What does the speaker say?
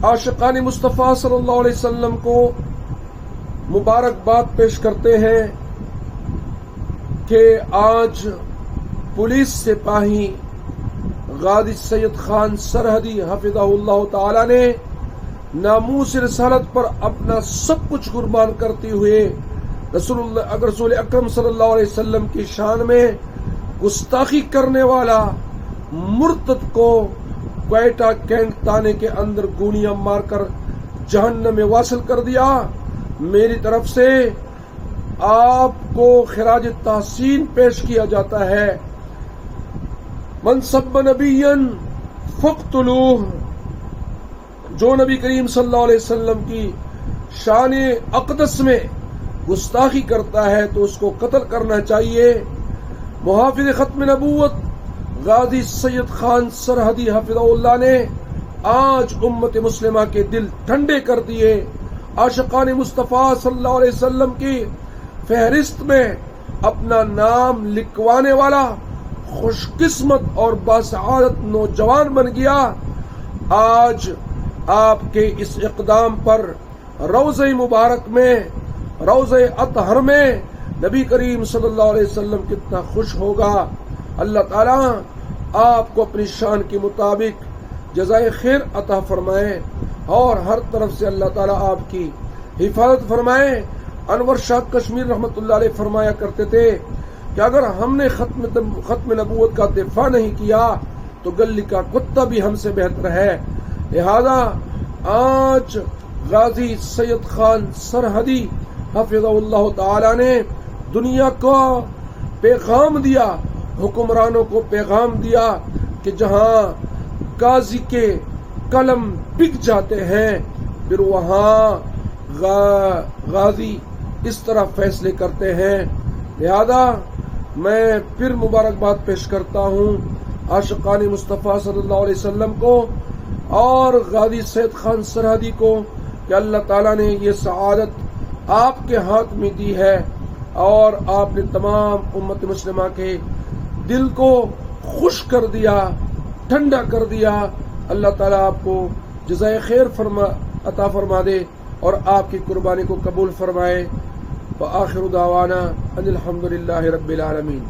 عاشقان مصطفیٰ صلی اللہ علیہ وسلم کو مبارکباد پیش کرتے ہیں کہ آج پولیس سپاہی غازی سید خان سرحدی حفظہ اللہ تعالی نے ناموس رسالت پر اپنا سب کچھ قربان کرتے ہوئے رسول اکرم صلی اللہ علیہ وسلم کی شان میں گستاخی کرنے والا مرتد کو کوئٹہ کینٹ تانے کے اندر گولیاں مار کر جہنم میں واصل کر دیا۔ میری طرف سے آپ کو خراج تحسین پیش کیا جاتا ہے۔ من سب نبیا فاقتلوہ، جو نبی کریم صلی اللہ علیہ وسلم کی شان اقدس میں گستاخی کرتا ہے تو اس کو قتل کرنا چاہیے۔ محافظ ختم نبوت غازی سید خان سرحدی حفظہ اللہ نے آج امت مسلمہ کے دل ٹھنڈے کر دیے۔ عاشقان مصطفیٰ صلی اللہ علیہ وسلم کی فہرست میں اپنا نام لکھوانے والا خوش قسمت اور باسعادت نوجوان بن گیا۔ آج آپ کے اس اقدام پر روضہ مبارک میں، روضہ اطہر میں نبی کریم صلی اللہ علیہ وسلم کتنا خوش ہوگا۔ اللہ تعالیٰ آپ کو اپنی شان کے مطابق جزائے خیر عطا فرمائے اور ہر طرف سے اللہ تعالیٰ آپ کی حفاظت فرمائے۔ انور شاہ کشمیر رحمۃ اللہ علیہ فرمایا کرتے تھے کہ اگر ہم نے ختم نبوت کا دفاع نہیں کیا تو گلی کا کتا بھی ہم سے بہتر ہے۔ لہذا آج غازی سید خان سرحدی حفظہ اللہ تعالی نے دنیا کو پیغام دیا، حکمرانوں کو پیغام دیا کہ جہاں قاضی کے قلم بک جاتے ہیں پھر وہاں غازی اس طرح فیصلے کرتے ہیں۔ لہذا میں پھر مبارکباد پیش کرتا ہوں عاشقان مصطفیٰ صلی اللہ علیہ وسلم کو اور غازی سید خان سرحدی کو کہ اللہ تعالیٰ نے یہ سعادت آپ کے ہاتھ میں دی ہے اور آپ نے تمام امت مسلمہ کے دل کو خوش کر دیا، ٹھنڈا کر دیا۔ اللہ تعالیٰ آپ کو جزائے خیر عطا فرما دے اور آپ کی قربانی کو قبول فرمائے۔ وآخر دعوانا ان الحمد للہ رب العالمین۔